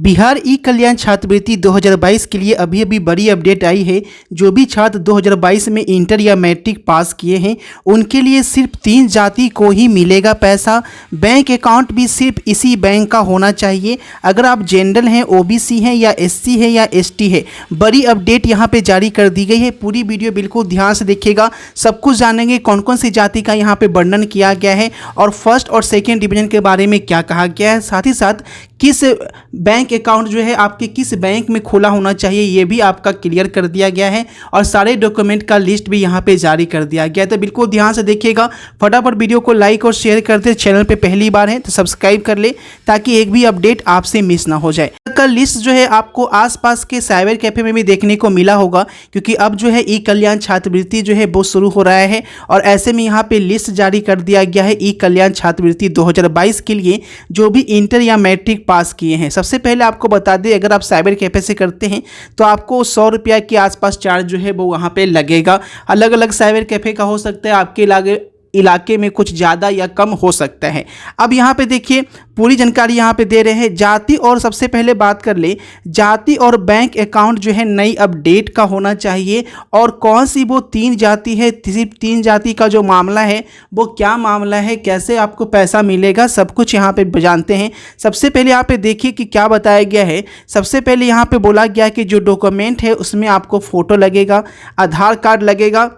बिहार ई कल्याण छात्रवृत्ति 2022 के लिए अभी अभी बड़ी अपडेट आई है। जो भी छात्र 2022 में इंटर या मैट्रिक पास किए हैं उनके लिए सिर्फ 3 जाति को ही मिलेगा पैसा। बैंक अकाउंट भी सिर्फ इसी बैंक का होना चाहिए। अगर आप जनरल हैं, ओबीसी हैं या एससी है या एसटी है, बड़ी अपडेट यहाँ पे जारी कर दी गई है। पूरी वीडियो बिल्कुल ध्यान से देखिएगा, सब कुछ जानेंगे कौन कौन सी जाति का यहाँ पे वर्णन किया गया है और फर्स्ट और सेकेंड डिवीजन के बारे में क्या कहा गया है। साथ ही साथ किस बैंक अकाउंट जो है आपके किस बैंक में खोला होना चाहिए ये भी आपका क्लियर कर दिया गया है और सारे डॉक्यूमेंट का लिस्ट भी यहाँ पे जारी कर दिया गया है। तो बिल्कुल ध्यान से देखिएगा, फटाफट वीडियो को लाइक और शेयर करते। चैनल पे पहली बार है तो सब्सक्राइब कर ले ताकि एक भी अपडेट आपसे मिस ना हो जाए। का लिस्ट जो है आपको आसपास के साइबर कैफे में भी देखने को मिला होगा, क्योंकि अब जो है ई कल्याण छात्रवृत्ति जो है वो शुरू हो रहा है और ऐसे में यहाँ पे लिस्ट जारी कर दिया गया है ई कल्याण छात्रवृत्ति 2022 के लिए जो भी इंटर या मैट्रिक पास किए हैं। सबसे पहले आपको बता दें, अगर आप साइबर कैफे से करते हैं तो आपको 100 रुपया के आसपास चार्ज जो है वो वहाँ पे लगेगा। अलग अलग साइबर कैफे का हो सकता है, आपके इलाके में कुछ ज़्यादा या कम हो सकता है। अब यहाँ पे देखिए पूरी जानकारी यहाँ पे दे रहे हैं जाति। और सबसे पहले बात कर ले, जाति और बैंक अकाउंट जो है नई अपडेट का होना चाहिए। और कौन सी वो 3 जाति है, सिर्फ 3 जाति का जो मामला है वो क्या मामला है, कैसे आपको पैसा मिलेगा, सब कुछ यहाँ पे जानते हैं। सबसे पहले यहाँ पे देखिए कि क्या बताया गया है। सबसे पहले यहाँ पे बोला गया कि जो डॉक्यूमेंट है उसमें आपको फ़ोटो लगेगा, आधार कार्ड लगेगा।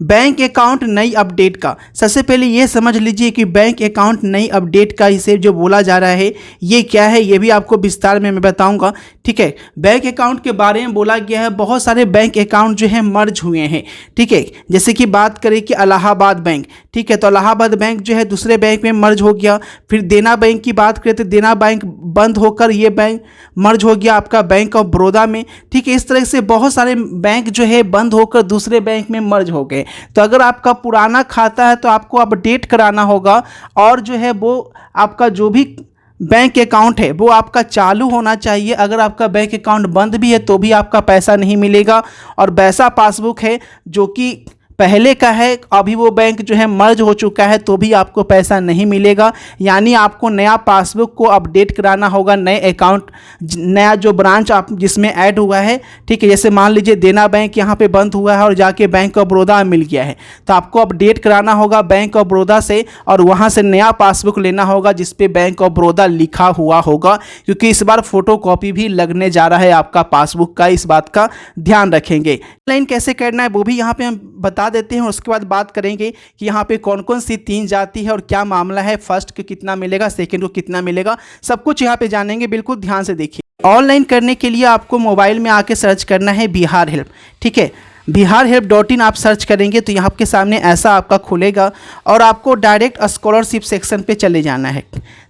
बैंक अकाउंट नई अपडेट का, सबसे पहले ये समझ लीजिए कि बैंक अकाउंट नई अपडेट का इसे जो बोला जा रहा है ये क्या है, ये भी आपको विस्तार में मैं बताऊंगा। ठीक है, बैंक अकाउंट के बारे में बोला गया है बहुत सारे बैंक अकाउंट जो है मर्ज हुए हैं। ठीक है, जैसे कि बात करें कि इलाहाबाद बैंक, ठीक है, तो इलाहाबाद बैंक जो है दूसरे बैंक में मर्ज हो गया। फिर देना बैंक की बात करें तो देना बैंक बंद होकर ये बैंक मर्ज हो गया आपका बैंक ऑफ बड़ौदा में। ठीक है, इस तरह से बहुत सारे बैंक जो है बंद होकर दूसरे बैंक में मर्ज हो गए। तो अगर आपका पुराना खाता है तो आपको अपडेट कराना होगा और जो है वो आपका जो भी बैंक अकाउंट है वो आपका चालू होना चाहिए। अगर आपका बैंक अकाउंट बंद भी है तो भी आपका पैसा नहीं मिलेगा। और वैसा पासबुक है जो कि पहले का है, अभी वो बैंक जो है मर्ज हो चुका है तो भी आपको पैसा नहीं मिलेगा। यानी आपको नया पासबुक को अपडेट कराना होगा, नए अकाउंट, नया जो ब्रांच आप जिसमें ऐड हुआ है। ठीक है, जैसे मान लीजिए देना बैंक यहाँ पे बंद हुआ है और जाके बैंक ऑफ बड़ौदा मिल गया है तो आपको अपडेट कराना होगा बैंक ऑफ बड़ौदा से और वहाँ से नया पासबुक लेना होगा जिस पे बैंक ऑफ बड़ौदा लिखा हुआ होगा, क्योंकि इस बार फोटो कॉपी भी लगने जा रहा है आपका पासबुक का। इस बात का ध्यान रखेंगे। ऑनलाइन कैसे करना है वो भी यहाँ पे हम बता देते हैं। उसके बाद बात करेंगे कि यहाँ पे कौन कौन सी 3 जाति है और क्या मामला है, फर्स्ट को कितना मिलेगा, सेकंड को कितना मिलेगा, सब कुछ यहाँ पे जानेंगे। बिल्कुल ध्यान से देखिए। ऑनलाइन करने के लिए आपको मोबाइल में आके सर्च करना है बिहार हेल्प। ठीक है, biharhelp.in आप सर्च करेंगे तो यहाँ के सामने ऐसा आपका खुलेगा और आपको डायरेक्ट स्कॉलरशिप सेक्शन पे चले जाना है।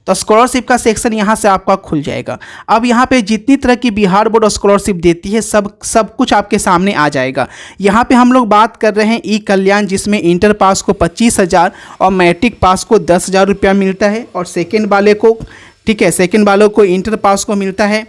तो स्कॉलरशिप का सेक्शन यहाँ से आपका खुल जाएगा। अब यहाँ पे जितनी तरह की बिहार बोर्ड स्कॉलरशिप देती है सब कुछ आपके सामने आ जाएगा। यहाँ पे हम लोग बात कर रहे हैं ई कल्याण, जिसमें इंटर पास को 25,000 और मैट्रिक पास को 10,000 रुपया मिलता है। और सेकेंड वाले को, ठीक है, सेकेंड वालों को इंटर पास को मिलता है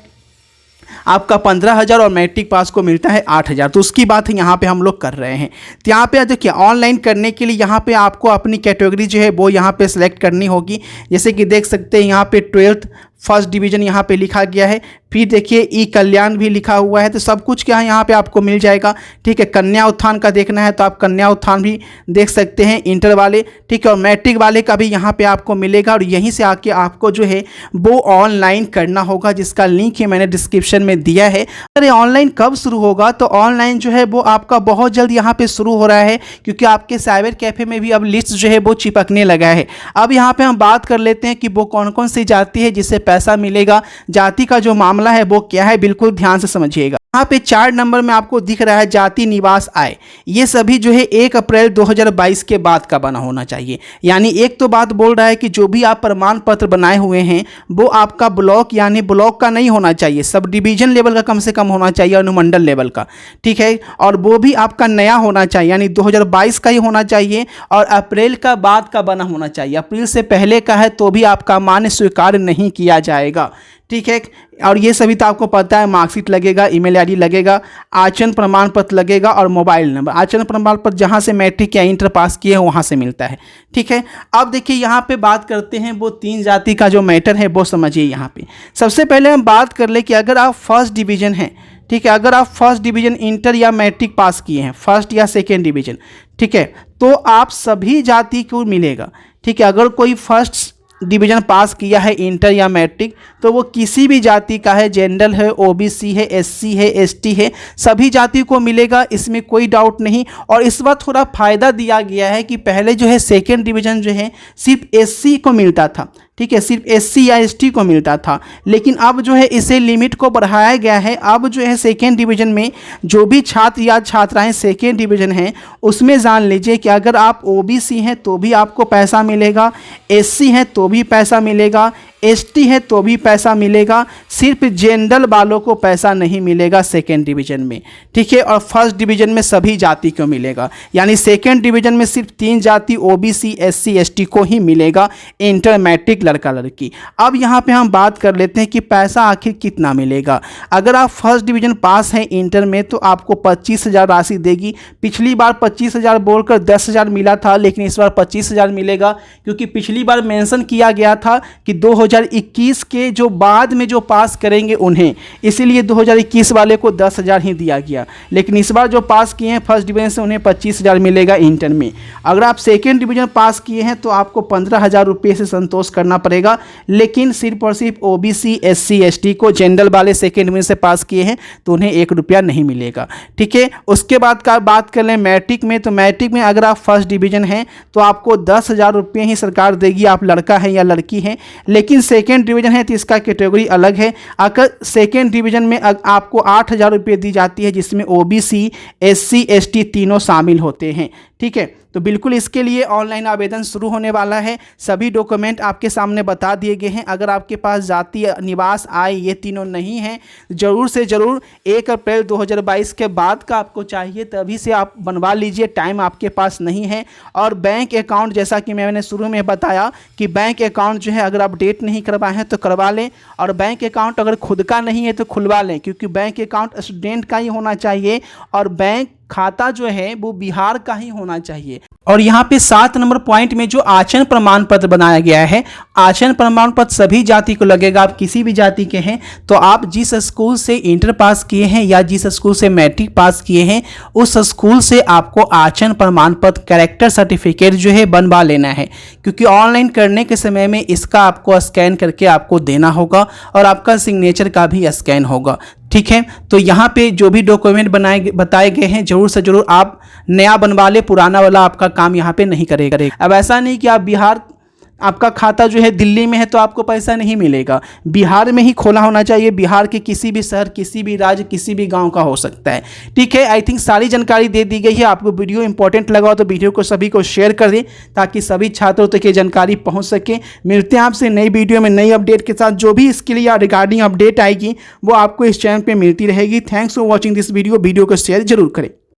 आपका 15,000 और मैट्रिक पास को मिलता है 8,000। तो उसकी बात यहाँ पे हम लोग कर रहे हैं। तो यहाँ पे देखिए ऑनलाइन करने के लिए यहाँ पे आपको अपनी कैटेगरी जो है वो यहाँ पे सिलेक्ट करनी होगी। जैसे कि देख सकते हैं यहाँ पे 12th फर्स्ट डिवीज़न यहाँ पे लिखा गया है। फिर देखिए ई कल्याण भी लिखा हुआ है। तो सब कुछ क्या है यहाँ पे आपको मिल जाएगा। ठीक है, कन्या उत्थान का देखना है तो आप कन्या उत्थान भी देख सकते हैं, इंटर वाले। ठीक है, और मैट्रिक वाले का भी यहाँ पे आपको मिलेगा और यहीं से आके आपको जो है वो ऑनलाइन करना होगा, जिसका लिंक है मैंने डिस्क्रिप्शन में दिया है। अरे ऑनलाइन कब शुरू होगा, तो ऑनलाइन जो है वो आपका बहुत जल्द यहाँ पे शुरू हो रहा है, क्योंकि आपके साइबर कैफे में भी अब लिस्ट जो है वो चिपकने लगा है। अब यहाँ पे हम बात कर लेते हैं कि वो कौन कौन सी जाति है जिससे पैसा मिलेगा। जाति का जो मामला है वो क्या है, बिल्कुल ध्यान से समझिएगा। यहाँ पे 4 नंबर में आपको दिख रहा है जाति निवास आय। ये सभी जो है 1 अप्रैल 2022 के बाद का बना होना चाहिए। यानी एक तो बात बोल रहा है कि जो भी आप प्रमाण पत्र बनाए हुए हैं वो आपका ब्लॉक यानी ब्लॉक का नहीं होना चाहिए, सब डिवीजन लेवल का कम से कम होना चाहिए, अनुमंडल लेवल का। ठीक है, और वो भी आपका नया होना चाहिए, यानी 2022 का ही होना चाहिए और अप्रैल का बाद का बना होना चाहिए। अप्रैल से पहले का है तो भी आपका मान्य स्वीकार नहीं किया जाएगा। ठीक है। और ये सभी तो आपको पता है, मार्कशीट लगेगा, ईमेल आईडी लगेगा, आचरण प्रमाण पत्र लगेगा और मोबाइल नंबर। आचरण प्रमाण पत्र जहाँ से मैट्रिक या इंटर पास किए हैं वहाँ से मिलता है, ठीक है। अब देखिए यहाँ पे बात करते हैं वो 3 जाति का जो मैटर है वो समझिए। यहाँ पे सबसे पहले हम बात कर ले कि अगर आप फर्स्ट डिवीज़न हैं, ठीक है, अगर आप फर्स्ट डिवीज़न इंटर या मैट्रिक पास किए हैं, फर्स्ट या सेकेंड डिवीज़न, ठीक है, तो आप सभी जाति को मिलेगा, ठीक है। अगर कोई फर्स्ट डिवीज़न पास किया है इंटर या मैट्रिक तो वो किसी भी जाति का है, जनरल है, ओबीसी है, एससी है, एसटी है, सभी जाति को मिलेगा, इसमें कोई डाउट नहीं। और इस बार थोड़ा फ़ायदा दिया गया है कि पहले जो है सेकेंड डिवीज़न जो है सिर्फ एससी को मिलता था, ठीक है, सिर्फ एससी या एसटी को मिलता था, लेकिन अब जो है इसे लिमिट को बढ़ाया गया है। अब जो है सेकेंड डिवीज़न में जो भी छात्र या छात्राएं सेकेंड डिवीज़न हैं उसमें जान लीजिए कि अगर आप ओबीसी हैं तो भी आपको पैसा मिलेगा, एससी हैं तो भी पैसा मिलेगा, एसटी है तो भी पैसा मिलेगा, सिर्फ जनरल वालों को पैसा नहीं मिलेगा सेकेंड डिवीज़न में, ठीक है। और फर्स्ट डिवीज़न में सभी जाति को मिलेगा, यानी सेकेंड डिवीज़न में सिर्फ 3 जाति ओबीसी, एससी, एसटी को ही मिलेगा, इंटर मैट्रिक लड़का लड़की। अब यहाँ पे हम बात कर लेते हैं कि पैसा आखिर कितना मिलेगा। अगर आप फर्स्ट डिवीज़न पास हैं इंटर में तो आपको 25,000 राशि देगी। पिछली बार 25,000 बोलकर 10,000 मिला था, लेकिन इस बार 25,000 मिलेगा, क्योंकि पिछली बार मेंशन किया गया था कि 2021 के जो बाद में जो पास करेंगे उन्हें, इसीलिए 2021 वाले को 10,000 ही दिया गया, लेकिन इस बार जो पास किए हैं फर्स्ट डिवीज़न से उन्हें 25,000 मिलेगा इंटर में। अगर आप सेकेंड डिवीज़न पास किए हैं तो आपको 15,000 रुपये से संतोष करना पड़ेगा, लेकिन सिर्फ और सिर्फ ओबीसी, एससी, एसटी को, जनरल वाले सेकेंड डिवीज़न से पास किए हैं तो उन्हें 1 रुपया नहीं मिलेगा, ठीक है। उसके बाद का बात कर लें मैट्रिक में, तो मैट्रिक में अगर आप फर्स्ट डिवीज़न हैं तो आपको 10,000 रुपये ही सरकार देगी, आप लड़का है या लड़की है। लेकिन सेकेंड डिवीज़न है तो इसका कैटेगरी अलग है। अगर सेकेंड डिवीज़न में आपको 8,000 रुपये दी जाती है, जिसमें ओबीसी, एससी, एसटी तीनों शामिल होते हैं, ठीक है। तो बिल्कुल इसके लिए ऑनलाइन आवेदन शुरू होने वाला है। सभी डॉक्यूमेंट आपके सामने बता दिए गए हैं। अगर आपके पास जाति, निवास, आय ये तीनों नहीं हैं, ज़रूर से ज़रूर 1 अप्रैल 2022 के बाद का आपको चाहिए, तभी से आप बनवा लीजिए, टाइम आपके पास नहीं है। और बैंक अकाउंट, जैसा कि मैंने शुरू में बताया कि बैंक अकाउंट जो है अगर आप अपडेट नहीं करवाए हैं तो करवा लें, और बैंक अकाउंट अगर खुद का नहीं है तो खुलवा लें, क्योंकि बैंक अकाउंट स्टूडेंट का ही होना चाहिए और बैंक खाता जो है वो बिहार का ही होना चाहिए। और यहाँ पे 7 नंबर पॉइंट में जो आचरण प्रमाण पत्र बनाया गया है, आचरण प्रमाण पत्र सभी जाति को लगेगा। आप किसी भी जाति के हैं तो आप जिस स्कूल से इंटर पास किए हैं या जिस स्कूल से मैट्रिक पास किए हैं उस स्कूल से आपको आचरण प्रमाण पत्र, कैरेक्टर सर्टिफिकेट जो है बनवा लेना है, क्योंकि ऑनलाइन करने के समय में इसका आपको स्कैन करके आपको देना होगा और आपका सिग्नेचर का भी स्कैन होगा, ठीक है। तो यहाँ पे जो भी डॉक्यूमेंट बताए गए हैं ज़रूर से ज़रूर आप नया बनवा ले, पुराना वाला आपका काम यहाँ पे नहीं करेगा। अब ऐसा नहीं कि आप बिहार, आपका खाता जो है दिल्ली में है तो आपको पैसा नहीं मिलेगा, बिहार में ही खोला होना चाहिए। बिहार के किसी भी शहर, किसी भी राज्य, किसी भी गांव का हो सकता है, ठीक है। आई थिंक सारी जानकारी दे दी गई है। आपको वीडियो इंपॉर्टेंट लगा हो तो वीडियो को सभी को शेयर कर दें ताकि सभी छात्रों तक ये जानकारी पहुंच सके। मिलते हैं आपसे नई वीडियो में नई अपडेट के साथ। जो भी इसके लिए रिगार्डिंग अपडेट आएगी वो आपको इस चैनल पर मिलती रहेगी। Thanks for watching this video को शेयर जरूर करें।